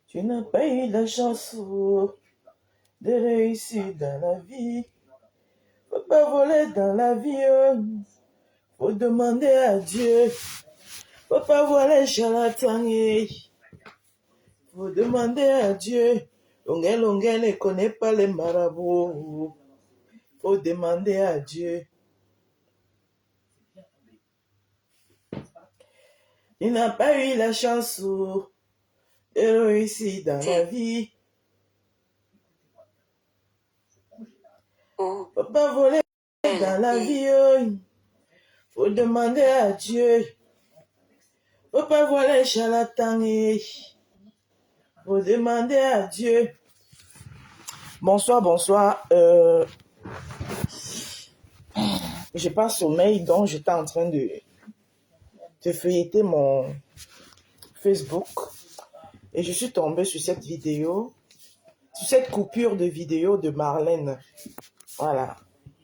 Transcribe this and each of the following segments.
Tu n'as pas eu la chance de réussir dans la vie. Faut pas voler dans la vie. Faut demander à Dieu. Faut pas voler charlatan. Faut demander à Dieu. Longue ne connaît pas les marabouts. Faut demander à Dieu. Tu n'as pas eu la chance de réussir dans la vie. Faut pas voler dans la vie. Faut demander à Dieu. Faut pas voler charlatan. Faut demander à Dieu. Bonsoir, bonsoir. J'ai pas sommeil, donc j'étais en train de feuilleter mon Facebook. Et je suis tombée sur cette vidéo, sur cette coupure de vidéo de Marlène. Voilà.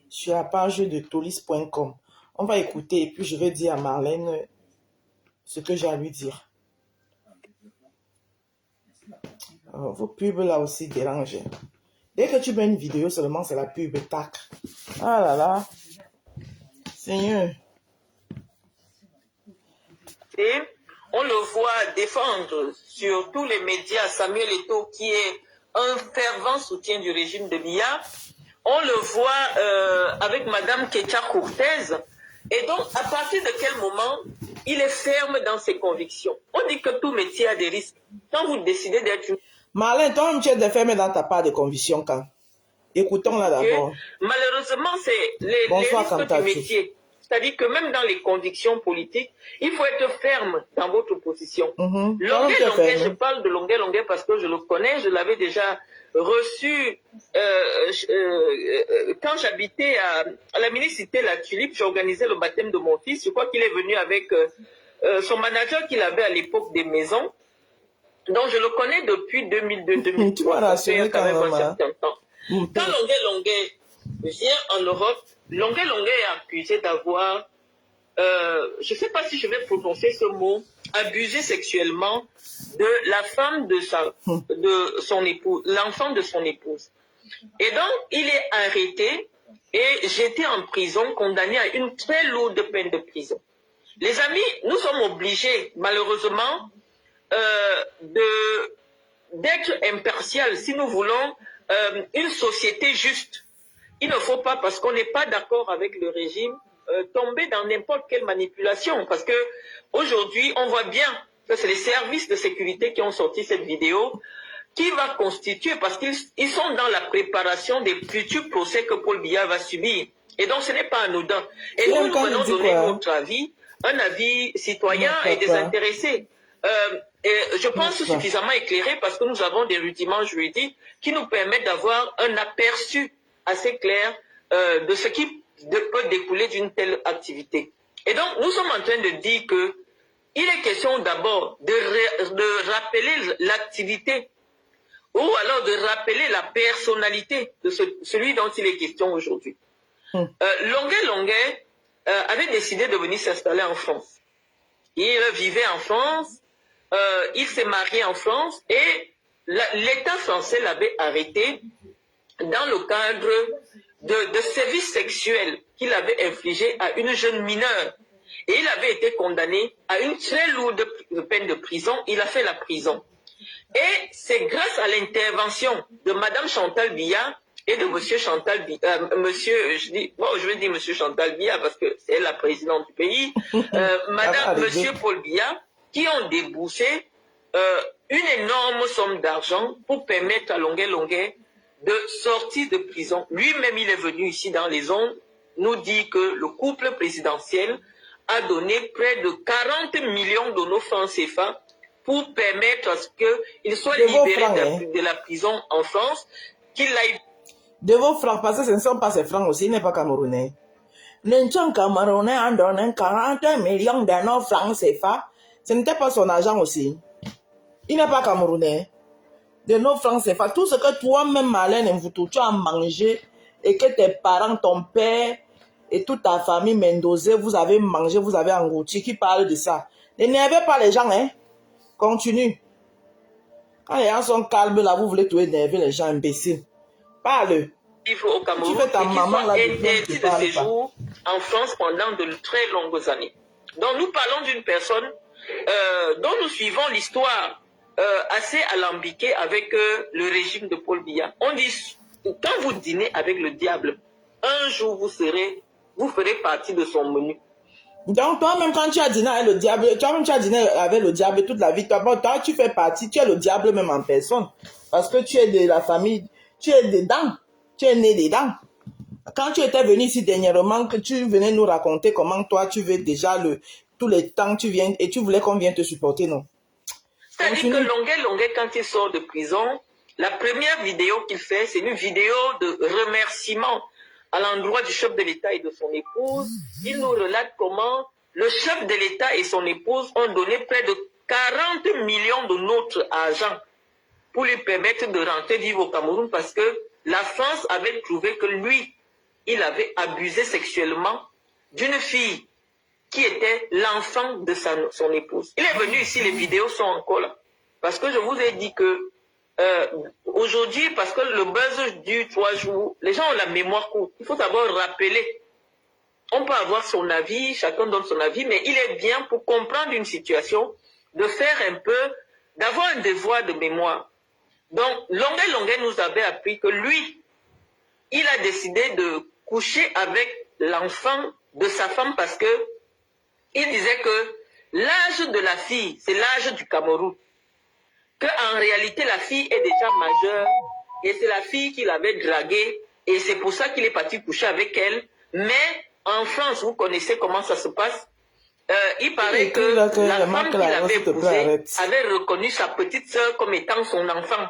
Sur la page de tolis.com. On va écouter et puis je vais dire à Marlène ce que j'ai à lui dire. Vos pubs là aussi dérangent. Dès que tu mets une vidéo seulement, c'est la pub, tac. Ah là là. Seigneur. Et on le voit défendre sur tous les médias Samuel Eto'o, qui est un fervent soutien du régime de Biya. On le voit avec Madame Ketia Cortez. Et donc, à partir de quel moment il est ferme dans ses convictions? On dit que tout métier a des risques. Quand vous décidez d'être une... Marlène, toi, tu es ferme dans ta part de conviction quand? Écoutons-la d'abord. Malheureusement, c'est les risques du métier. C'est-à-dire que même dans les convictions politiques, il faut être ferme dans votre position. Longuet, je parle de Longuet parce que je le connais, je l'avais déjà reçu quand j'habitais à la municipalité La Tulipe, j'organisais le baptême de mon fils. Je crois qu'il est venu avec son manager qu'il avait à l'époque des maisons. Donc je le connais depuis 2002-2003. Tu m'as rassuré quand même. Un certain temps. Quand Longuet vient en Europe, Longuet est accusé d'avoir, je ne sais pas si je vais prononcer ce mot, abusé sexuellement de la femme de son épouse, l'enfant de son épouse. Et donc, il est arrêté et jeté en prison, condamné à une très lourde peine de prison. Les amis, nous sommes obligés, malheureusement, d'être impartial si nous voulons une société juste. Il ne faut pas, parce qu'on n'est pas d'accord avec le régime, tomber dans n'importe quelle manipulation. Parce que aujourd'hui, on voit bien que c'est les services de sécurité qui ont sorti cette vidéo, qui va constituer, parce qu'ils sont dans la préparation des futurs procès que Paul Biya va subir. Et donc, ce n'est pas anodin. Et nous venons donner notre avis, un avis citoyen et désintéressé. Et je pense suffisamment éclairé parce que nous avons des rudiments juridiques qui nous permettent d'avoir un aperçu assez clair de ce qui peut découler d'une telle activité. Et donc, nous sommes en train de dire que il est question d'abord de rappeler l'activité ou alors de rappeler la personnalité de celui dont il est question aujourd'hui. Longuet avait décidé de venir s'installer en France. Il vivait en France, il s'est marié en France et l'État français l'avait arrêté dans le cadre de sévices sexuels qu'il avait infligés à une jeune mineure. Et il avait été condamné à une très lourde peine de prison. Il a fait la prison. Et c'est grâce à l'intervention de Madame Chantal Biya et de Monsieur Chantal Biya, je vais dire Monsieur Chantal Biya parce que c'est la présidente du pays, Monsieur Paul Biya, qui ont débouché une énorme somme d'argent pour permettre à Longuet de sortir de prison. Lui-même, il est venu ici dans les ondes nous dire que le couple présidentiel a donné près de 40 millions de nos francs CFA pour permettre à ce qu'il soit libéré de la prison en France, qu'il aille... De vos francs, parce que ce ne sont pas ces francs aussi, il n'est pas camerounais. L'Indian camerounais a donné 40 millions de nos francs CFA. Ce n'était pas son argent aussi. Il n'est pas camerounais. De nos francs CFA. Tout ce que toi-même, Marlène Mvoutou, tu as mangé et que tes parents, ton père, et toute ta famille Mendozé, vous avez mangé, vous avez englouti, qui parle de ça. N'énervez pas les gens, hein. Continue. Quand les gens sont calmes, là, vous voulez tout énerver les gens imbéciles. Parle. Vivre au Cameroun Tu fais ta et qui maman, sont là, interdits de séjour en France pendant de très longues années. Donc nous parlons d'une personne dont nous suivons l'histoire assez alambiquée avec le régime de Paul Biya. On dit, quand vous dînez avec le diable, un jour vous ferez partie de son menu. Donc toi-même, quand tu as dîné avec le diable, toi-même tu as dîné avec le diable toute la vie, toi tu fais partie, tu es le diable même en personne. Parce que tu es de la famille, tu es dedans, tu es né dedans. Quand tu étais venu ici dernièrement, que tu venais nous raconter comment toi tu veux déjà tous les temps tu viens et tu voulais qu'on vienne te supporter, non? C'est-à-dire que Longuet, quand il sort de prison, la première vidéo qu'il fait, c'est une vidéo de remerciement à l'endroit du chef de l'État et de son épouse. Il nous relate comment le chef de l'État et son épouse ont donné près de 40 millions de notre argent pour lui permettre de rentrer vivre au Cameroun parce que la France avait trouvé que lui, il avait abusé sexuellement d'une fille qui était l'enfant de son épouse. Il est venu ici, les vidéos sont encore là. Parce que je vous ai dit que aujourd'hui, parce que le buzz dure 3 jours, les gens ont la mémoire courte. Il faut d'abord rappeler. On peut avoir son avis, chacun donne son avis, mais il est bien pour comprendre une situation, de faire un peu, d'avoir un devoir de mémoire. Donc, Longuet nous avait appris que lui, il a décidé de coucher avec l'enfant de sa femme parce que il disait que l'âge de la fille, c'est l'âge du Cameroun. Qu'en réalité, la fille est déjà majeure et c'est la fille qu'il avait draguée et c'est pour ça qu'il est parti coucher avec elle. Mais en France, vous connaissez comment ça se passe. Il paraît que la femme qu'il avait épousée avait reconnu sa petite sœur comme étant son enfant.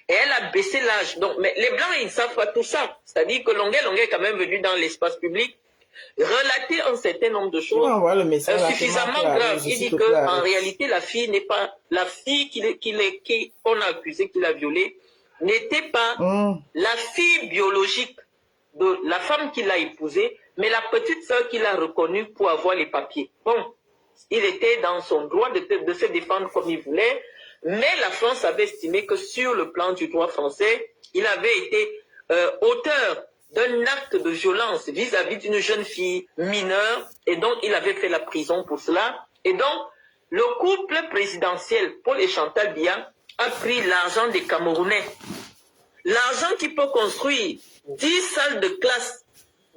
Et elle a baissé l'âge. Donc, mais les Blancs, ils ne savent pas tout ça. C'est-à-dire que Longuet est quand même venu dans l'espace public relater un certain nombre de choses suffisamment graves. Il dit qu'en réalité, la fille n'est pas la fille qu'on a accusée qu'il a violée, n'était pas la fille biologique de la femme qu'il a épousée, mais la petite sœur qu'il a reconnue pour avoir les papiers. Bon, il était dans son droit de se défendre comme il voulait, mais la France avait estimé que sur le plan du droit français, il avait été auteur d'un acte de violence vis-à-vis d'une jeune fille mineure, et donc il avait fait la prison pour cela. Et donc, le couple présidentiel, Paul et Chantal Biya, a pris l'argent des Camerounais. L'argent qui peut construire 10 salles de classe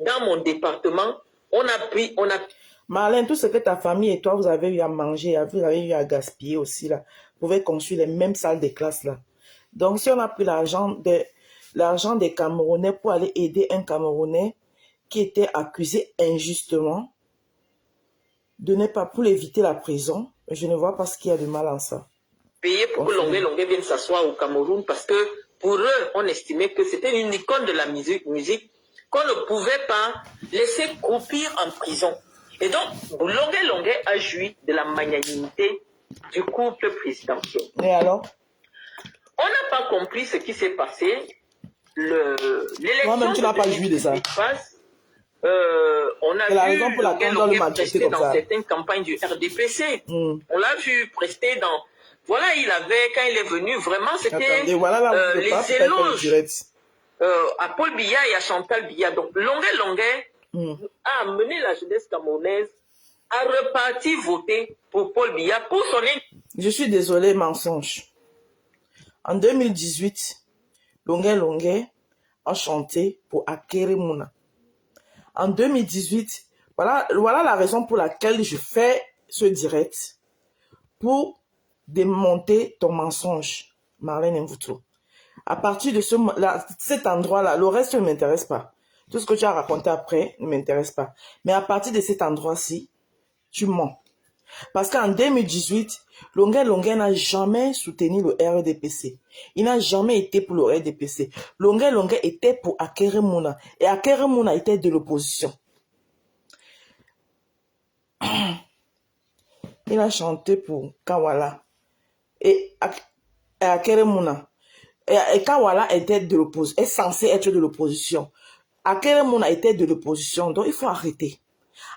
dans mon département, on a pris... Marlène, tout ce que ta famille et toi, vous avez eu à manger, vous avez eu à gaspiller aussi, là, vous pouvez construire les mêmes salles de classe, là. Donc, si on a pris l'argent des Camerounais pour aller aider un Camerounais qui était accusé injustement, de ne pas pour éviter la prison, je ne vois pas ce qu'il y a de mal en ça. Payer pour que Longuet vienne s'asseoir au Cameroun parce que pour eux, on estimait que c'était une icône de la musique qu'on ne pouvait pas laisser croupir en prison. Et donc, Longuet a joui de la magnanimité du couple présidentiel. Et alors? On n'a pas compris ce qui s'est passé. L'élection toi-même, tu n'as pas joui de ça. On a vu Longuet prester dans certaines campagnes du RDPC. On l'a vu prester dans... Voilà, quand il est venu, vraiment, c'était les éloges à Paul Biya et à Chantal Biya. Donc, Longuet a amené la jeunesse camerounaise à repartir voter pour Paul Biya pour son... Je suis désolé, mensonge. En 2018, Longuet a chanté pour Akere Mouna. En 2018, voilà la raison pour laquelle je fais ce direct, pour démonter ton mensonge, Marlène Mvuto. À partir de cet endroit-là, le reste ne m'intéresse pas. Tout ce que tu as raconté après ne m'intéresse pas. Mais à partir de cet endroit-ci, tu mens. Parce qu'en 2018, Longuet n'a jamais soutenu le RDPC. Il n'a jamais été pour le RDPC. Longuet était pour Akere Mouna. Et Akere Mouna était de l'opposition. Il a chanté pour Kawala. Et Akere Mouna. Et Kawala était de l'opposition. Est censé être de l'opposition. Akeremuna était de l'opposition, donc il faut arrêter.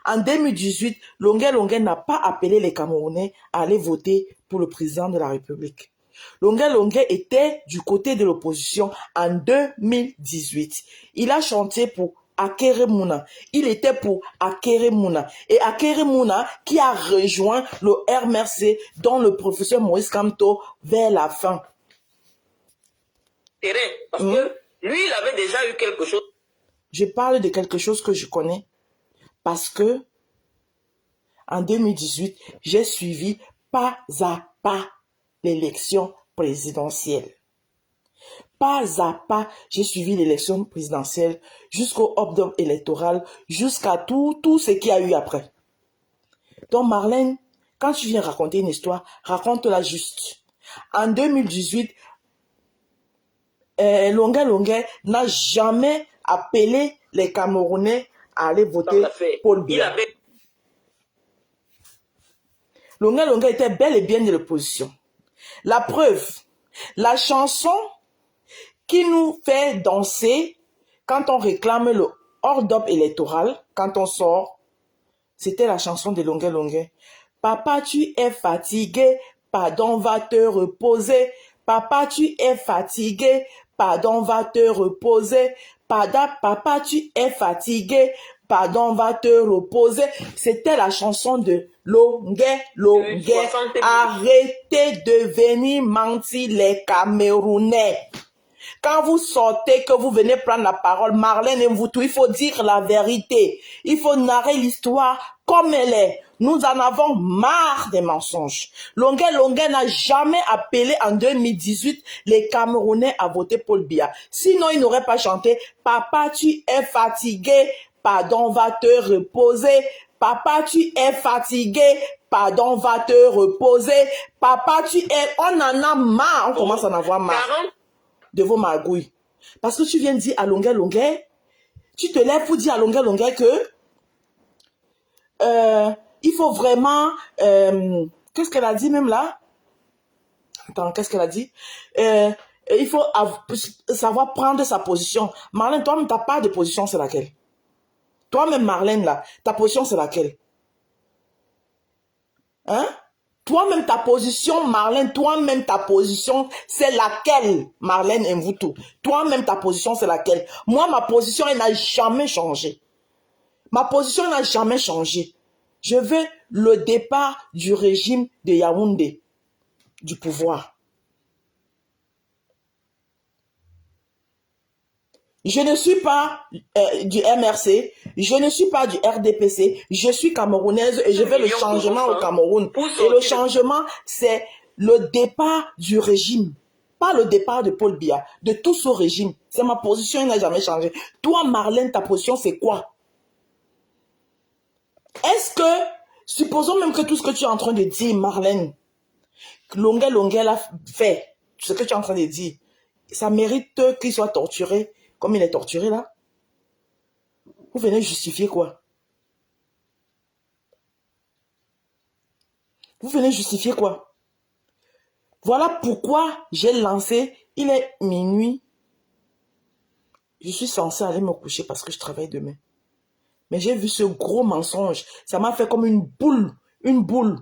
En 2018, Longuet Longuet n'a pas appelé les Camerounais à aller voter pour le président de la République. Longuet Longuet était du côté de l'opposition en 2018. Il a chanté pour Akeremuna. Il était pour Akeremuna. Et Akeremuna qui a rejoint le RMRC dont le professeur Maurice Kamto vers la fin. Parce que lui, il avait déjà eu quelque chose. Je parle de quelque chose que je connais parce que en 2018, j'ai suivi pas à pas l'élection présidentielle. Pas à pas, j'ai suivi l'élection présidentielle jusqu'au hold-up électoral, jusqu'à tout ce qu'il y a eu après. Donc Marlène, quand tu viens raconter une histoire, raconte-la juste. En 2018, Longuet Longuet n'a jamais appelé les Camerounais à aller voter Paul Biya. Longuet Longuet était bel et bien de l'opposition. La preuve, la chanson qui nous fait danser quand on réclame le hold-up électoral, quand on sort, c'était la chanson de Longuet Longuet. Papa, tu es fatigué, pardon, va te reposer. Papa, tu es fatigué, pardon, va te reposer. Papa, tu es fatigué, pardon, va te reposer. C'était la chanson de Longuet Longuet. Arrêtez de venir mentir les Camerounais. Quand vous sortez, que vous venez prendre la parole, Marlène et Mvoutou, il faut dire la vérité. Il faut narrer l'histoire comme elle est. Nous en avons marre des mensonges. Longuet Longuet n'a jamais appelé en 2018 les Camerounais à voter Paul Biya. Sinon, il n'aurait pas chanté « Papa, tu es fatigué, pardon, va te reposer. Papa, tu es fatigué, pardon, va te reposer. Papa, tu es... » On en a marre, on commence à en avoir marre de vos magouilles. Parce que tu viens dire à Longuet Longuet, tu te lèves pour dire à Longuet Longuet que il faut vraiment... qu'est-ce qu'elle a dit même là? Attends, qu'est-ce qu'elle a dit? Il faut savoir prendre sa position. Marlène, toi-même, ta part de position, c'est laquelle? Toi-même, Marlène, là, ta position, c'est laquelle? Hein? Toi-même, ta position, Marlène, toi-même, ta position, c'est laquelle, Marlène Mvoutou? Toi-même, ta position, c'est laquelle? Moi, ma position, elle n'a jamais changé. Ma position n'a jamais changé. Je veux le départ du régime de Yaoundé, du pouvoir. Je ne suis pas du MRC, je ne suis pas du RDPC, je suis camerounaise et je veux le changement au Cameroun. Et le changement, c'est le départ du régime. Pas le départ de Paul Biya, de tout ce régime. C'est ma position, elle n'a jamais changé. Toi, Marlène, ta position, c'est quoi? Est-ce que, supposons même que tout ce que tu es en train de dire, Marlène, Longuet Longuet l'a fait, ce que tu es en train de dire, ça mérite qu'il soit torturé comme il est torturé là? Vous venez justifier quoi? Vous venez justifier quoi? Voilà pourquoi j'ai lancé, il est minuit. Je suis censée aller me coucher parce que je travaille demain. Mais j'ai vu ce gros mensonge. Ça m'a fait comme une boule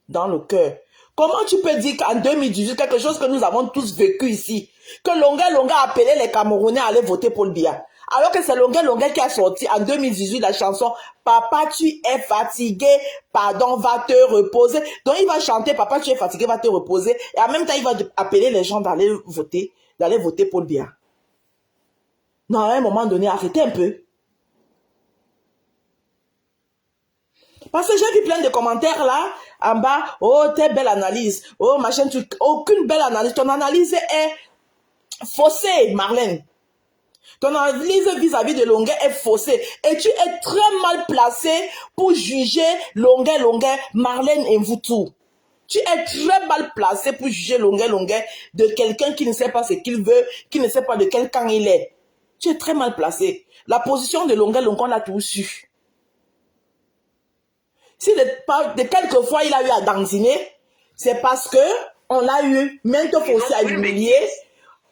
dans le cœur. Comment tu peux dire qu'en 2018, quelque chose que nous avons tous vécu ici, que Longuet Longuet a appelé les Camerounais à aller voter Paul Biya, alors que c'est Longuet Longuet qui a sorti en 2018 la chanson « Papa, tu es fatigué, pardon, va te reposer ». Donc il va chanter « Papa, tu es fatigué, va te reposer » et en même temps il va appeler les gens d'aller voter Paul Biya. Non, à un moment donné, arrêtez un peu. Parce que j'ai vu plein de commentaires là, en bas, « Oh, t'es belle analyse, oh, machin, aucune belle analyse. Ton analyse est faussée, Marlène. Ton analyse vis-à-vis de Longuet est faussée. Et tu es très mal placé pour juger Longuet Longuet, Marlène Mvoutou. Tu es très mal placé pour juger Longuet Longuet de quelqu'un qui ne sait pas ce qu'il veut, qui ne sait pas de quel camp il est. Tu es très mal placé. La position de Longuet Longuet, on l'a tout su. Si de quelques fois il a eu à danziner, c'est parce que on l'a eu maintes fois aussi à l'humilier,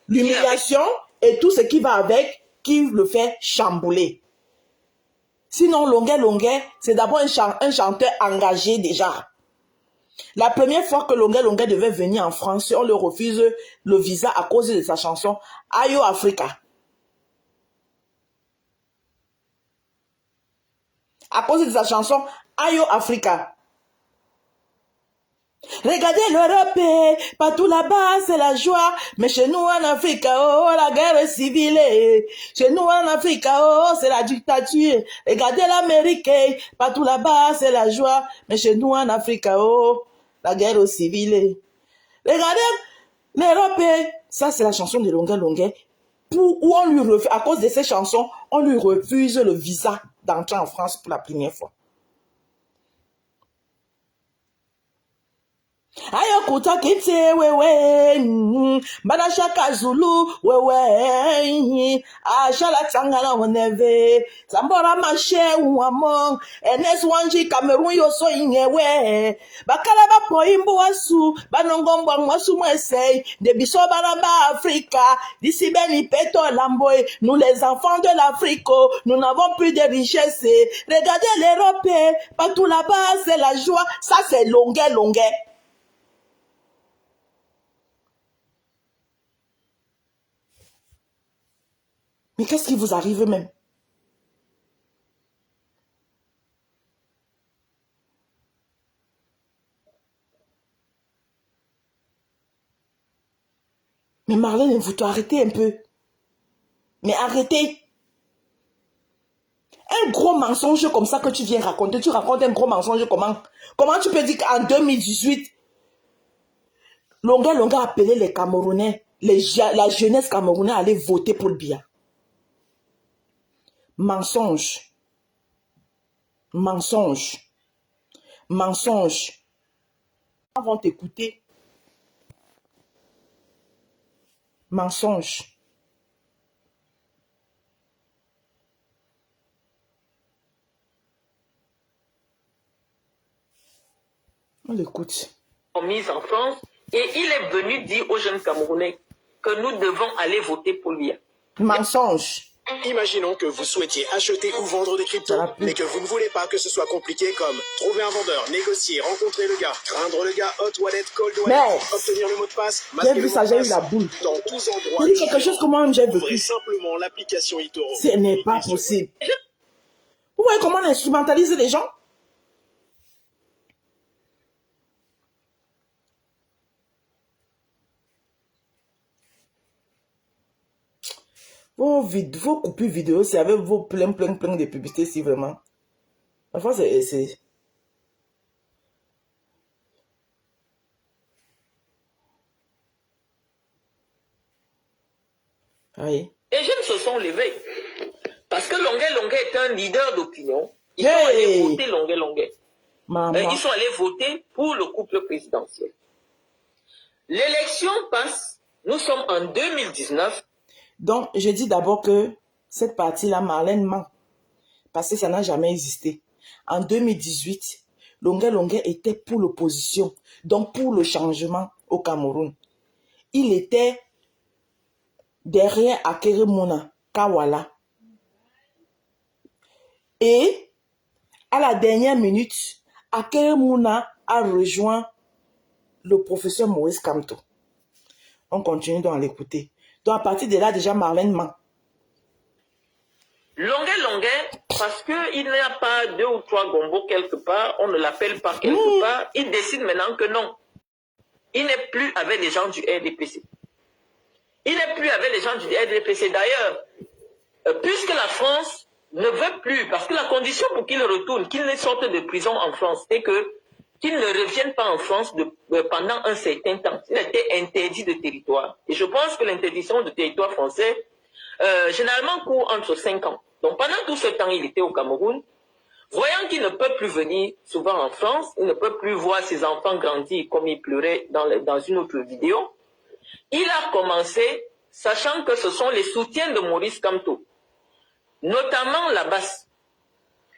l'humiliation et tout ce qui va avec, qui le fait chambouler. Sinon, Longuet, c'est d'abord un chanteur engagé déjà. La première fois que Longuet devait venir en France, on lui refuse le visa à cause de sa chanson Ayo Africa. À cause de sa chanson Ayo Africa. Regardez l'Europe, partout là-bas c'est la joie, mais chez nous en Afrique, oh la guerre civile, chez nous en Afrique, oh c'est la dictature. Regardez l'Amérique, partout là-bas c'est la joie, mais chez nous en Afrique, oh la guerre civile. Regardez l'Europe, ça c'est la chanson de Longuet, où on lui refuse, à cause de ces chansons, on lui refuse le visa d'entrer en France pour la première fois. Ayo kuta kiti wewe bana shaka zulu wewe ashala tangana woneve zambora mashe uamong enes wanji Cameroon yoso inyewe bakala ba poimbo wasu banongombo wasu mwese de biso baraba Africa d'ici beni peto lamboy nous les enfants de l'Afrique nous n'avons plus de richesses regardez l'Europe partout là-bas c'est la joie ça c'est Longuet. Mais qu'est-ce qui vous arrive même? Mais Marlène, vous arrêtez un peu. Mais arrêtez. Un gros mensonge comme ça que tu viens raconter, tu racontes un gros mensonge comment? Comment tu peux dire qu'en 2018, Longuet a appelé les Camerounais, la jeunesse camerounaise à aller voter pour le Biya? Mensonge. Mensonge. Mensonge. Ils vont t'écouter. Mensonge. On l'écoute. Mise en France et il est venu dire aux jeunes Camerounais que nous devons aller voter pour lui. Mensonge. Imaginons que vous souhaitiez acheter ou vendre des cryptos, mais que vous ne voulez pas que ce soit compliqué comme trouver un vendeur, négocier, rencontrer le gars, craindre le gars, hot wallet, cold wallet, obtenir le mot de passe, masquer le mot de passe. J'ai eu la boule. Dans tous endroits. J'ai dit quelque chose comment j'ai vécu. Ouvrez simplement l'application eToro. Ce n'est pas possible. Vous voyez comment on instrumentalise les gens? Vos coupures vidéo, c'est avec vos plein de publicités, si vraiment. Parfois, c'est... Oui. Les jeunes se sont levés. Parce que Longuet est un leader d'opinion. Ils sont allés voter Longuet. Ils sont allés voter pour le couple présidentiel. L'élection passe. Nous sommes en 2019. Donc, je dis d'abord que cette partie-là, Marlène ment. Parce que ça n'a jamais existé. En 2018, Longuet était pour l'opposition. Donc, pour le changement au Cameroun. Il était derrière Akeremouna, Kawala. Et, à la dernière minute, Akeremouna a rejoint le professeur Maurice Kamto. On continue donc à l'écouter. Donc, à partir de là, déjà, Marlène ment. Longuet, parce qu'il n'y a pas 2 ou 3 gombos quelque part, on ne l'appelle pas quelque part, il décide maintenant que non. Il n'est plus avec les gens du RDPC. Il n'est plus avec les gens du RDPC. D'ailleurs, puisque la France ne veut plus, parce que la condition pour qu'il retourne, qu'il ne sorte de prison en France, c'est qu'il ne revienne pas en France pendant un certain temps. Il a été interdit de territoire. Et je pense que l'interdiction de territoire français, généralement, court entre 5 ans. Donc pendant tout ce temps, il était au Cameroun. Voyant qu'il ne peut plus venir souvent en France, il ne peut plus voir ses enfants grandir comme il pleurait dans une autre vidéo, il a commencé, sachant que ce sont les soutiens de Maurice Kamto, notamment la basse,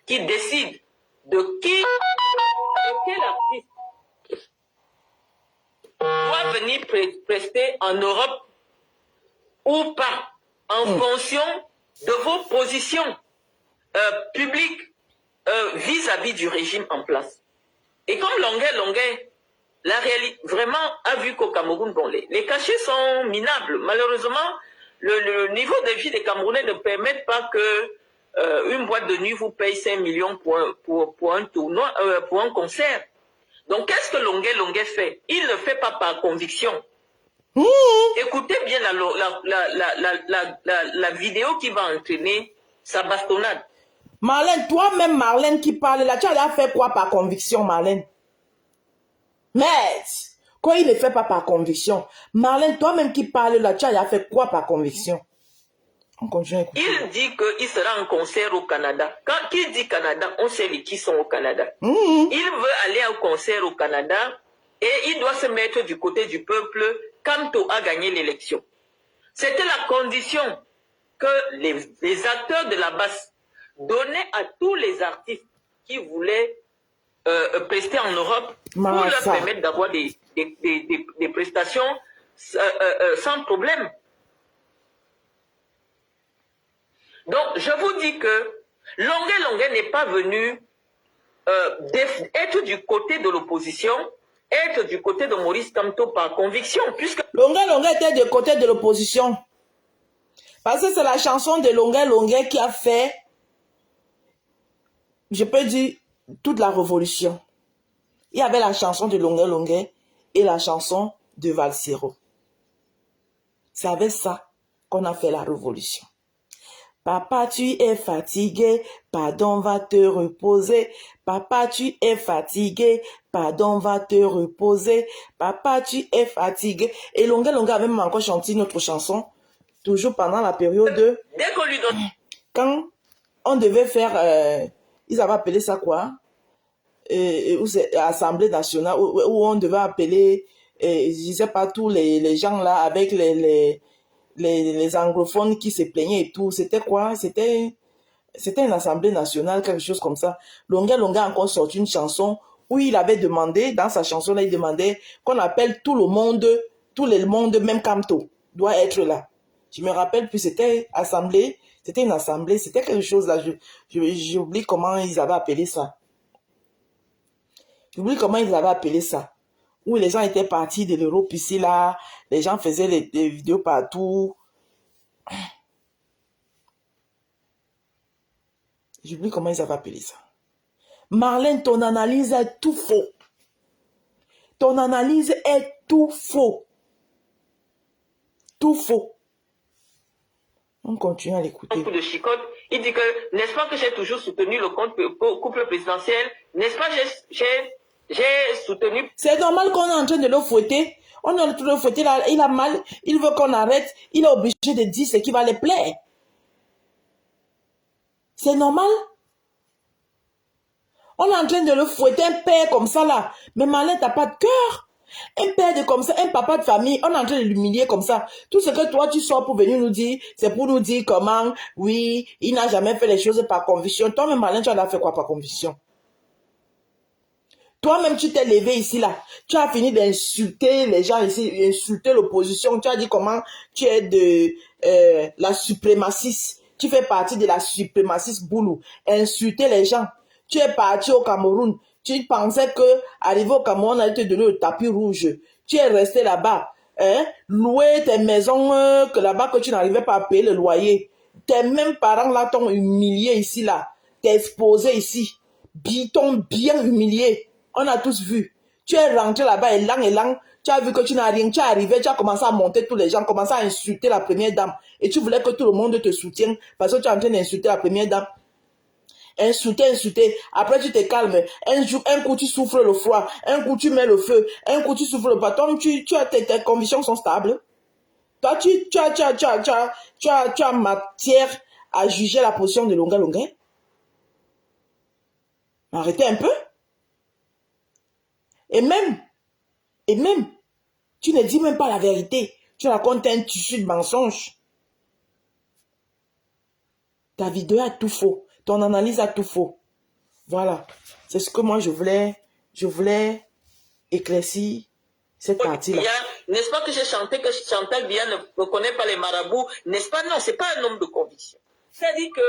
qui décide de quel artiste doit venir prester en Europe ou pas, en fonction de vos positions publiques vis-à-vis du régime en place. Et comme Longuet, la réalité vraiment a vu qu'au Cameroun, bon, les cachets sont minables. Malheureusement, le niveau de vie des Camerounais ne permet pas que une boîte de nuit vous paye 5 millions pour un tournoi, pour un concert. Donc, qu'est-ce que Longuet fait? Il ne fait pas par conviction. Écoutez bien la vidéo qui va entraîner sa bastonnade. Marlène, toi-même, Marlène qui parle là, tu as fait quoi par conviction, Marlène? Mais, quand il ne fait pas par conviction, Marlène, toi-même qui parle là, tu as fait quoi par conviction? On continue à écouter. Il dit qu'il sera en concert au Canada. Quand il dit Canada, on sait qui sont au Canada. Il veut aller au concert au Canada et il doit se mettre du côté du peuple quand on a gagné l'élection. C'était la condition que les acteurs de la base donnaient à tous les artistes qui voulaient prester en Europe pour leur permettre d'avoir des prestations sans problème. Donc, je vous dis que Longuet n'est pas venu être du côté de l'opposition, être du côté de Maurice Kamto par conviction, puisque... Longuet était du côté de l'opposition. Parce que c'est la chanson de Longuet qui a fait, je peux dire, toute la révolution. Il y avait la chanson de Longuet et la chanson de Valsero. C'est avec ça qu'on a fait la révolution. Papa, tu es fatigué, pardon, va te reposer. Papa, tu es fatigué, pardon, va te reposer. Papa, tu es fatigué. Et Longuet avait même encore chanté notre chanson, toujours pendant la période... Dès qu'on lui donne... Quand on devait faire... ils avaient appelé ça quoi? Assemblée nationale, où on devait appeler, je ne sais pas, tous les gens là, avec les anglophones qui se plaignaient et tout. C'était quoi? C'était une assemblée nationale, quelque chose comme ça. Longuet a encore sorti une chanson où il avait demandé, dans sa chanson là, il demandait qu'on appelle tout le monde, même Kamto doit être là. Je me rappelle plus, c'était assemblée, c'était une assemblée, c'était quelque chose là, j'oublie comment ils avaient appelé ça. J'oublie comment ils avaient appelé ça. Où les gens étaient partis de l'Europe ici, là. Les gens faisaient des vidéos partout. J'oublie comment ils avaient appelé ça. Marlène, ton analyse est tout faux. Ton analyse est tout faux. Tout faux. On continue à l'écouter. De chicote, il dit que, n'est-ce pas que j'ai toujours soutenu le couple présidentiel? N'est-ce pas j'ai soutenu... C'est normal qu'on est en train de le fouetter. On est en train de le fouetter, là, il a mal, il veut qu'on arrête, il est obligé de dire ce qui va lui plaire. C'est normal. On est en train de le fouetter, un père comme ça là. Mais Marlène, t'as pas de cœur. Un père comme ça, un papa de famille, on est en train de l'humilier comme ça. Tout ce que toi tu sors pour venir nous dire, c'est pour nous dire comment, oui, il n'a jamais fait les choses par conviction. Toi-même, Marlène, tu as fait quoi par conviction? Toi-même, tu t'es levé ici, là. Tu as fini d'insulter les gens ici, insulter l'opposition. Tu as dit comment tu es de la suprémaciste. Tu fais partie de la suprémaciste boulou. Insulter les gens. Tu es parti au Cameroun. Tu pensais que arrivé au Cameroun, on allait te donner le tapis rouge. Tu es resté là-bas. Hein? Louer tes maisons que là-bas, que tu n'arrivais pas à payer le loyer. Tes mêmes parents là t'ont humilié ici, là. T'es exposé ici. T'ont bien humilié. On a tous vu. Tu es rentré là-bas et lang. Tu as vu que tu n'as rien. Tu es arrivé, tu as commencé à monter tous les gens, commencé à insulter la première dame. Et tu voulais que tout le monde te soutienne parce que tu es en train d'insulter la première dame. Insulter. Après, tu te calmes. Un coup, tu souffres le froid. Un coup, tu mets le feu. Un coup, tu souffres le bâton. Tes convictions sont stables. Toi, tu as matière à juger la position de Longuet. Arrêtez un peu. Et même, tu ne dis même pas la vérité. Tu racontes un tissu de mensonges. Ta vidéo a tout faux. Ton analyse a tout faux. Voilà. C'est ce que moi je voulais éclaircir cette partie-là. N'est-ce pas que j'ai chanté que Chantal Biya ne connaît pas les marabouts? N'est-ce pas? Non, c'est pas un homme de conviction. C'est-à-dire que...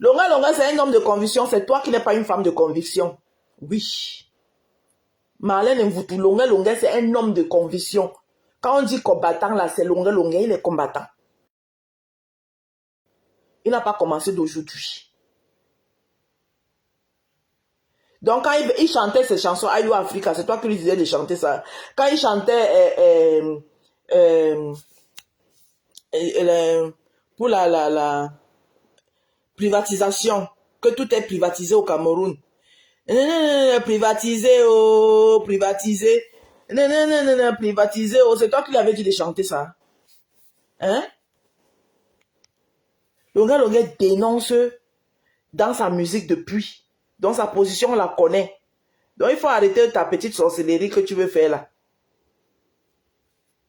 Longa, c'est un homme de conviction. C'est toi qui n'es pas une femme de conviction. Oui. Marlène Mvoutou, Longa, c'est un homme de conviction. Quand on dit combattant, là, c'est Longa, il est combattant. Il n'a pas commencé d'aujourd'hui. Donc, quand il chantait ses chansons, Ayo Africa, c'est toi qui lui disais de chanter ça. Quand il chantait pour la privatisation, que tout est privatisé au Cameroun. Privatisé, oh, privatisé. Privatisé, oh, c'est toi qui l'avais dit de chanter ça. Hein? Longa dénonce dans sa musique depuis. Dans sa position, on la connaît. Donc, il faut arrêter ta petite sorcellerie que tu veux faire là.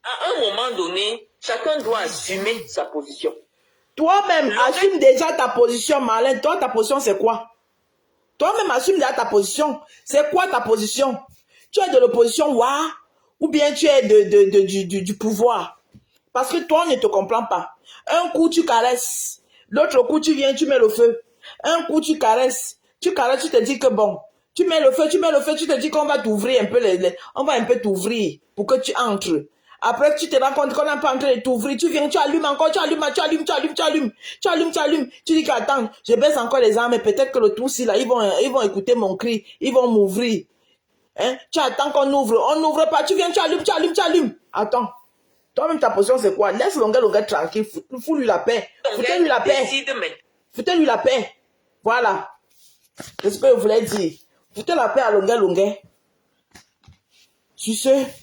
À un moment donné, chacun doit assumer sa position. Toi-même, assume déjà ta position, Marlène. Toi, ta position, c'est quoi? Toi-même, assume déjà ta position. C'est quoi ta position? Tu es de l'opposition, ou bien tu es du pouvoir? Parce que toi, on ne te comprend pas. Un coup, tu caresses. L'autre coup, tu viens, tu mets le feu. Un coup, tu caresses, tu te dis que bon, tu mets le feu, tu te dis qu'on va t'ouvrir un peu, on va un peu t'ouvrir pour que tu entres. Après, tu te rends compte qu'on n'a pas en train de t'ouvrir, tu viens, tu allumes encore, tu allumes, tu dis qu'attends, je baisse encore les armes, et peut-être que le tout si là, ils vont écouter mon cri, ils vont m'ouvrir. Hein? Tu attends qu'on ouvre, on n'ouvre pas, tu viens, tu allumes. Attends. Toi-même, ta position, c'est quoi? Laisse Longa tranquille, fous-lui la paix. Foutez-lui la paix. Foutez-lui la paix. Voilà. C'est ce que je voulais dire. Foutez la paix à Longa. Tu sais.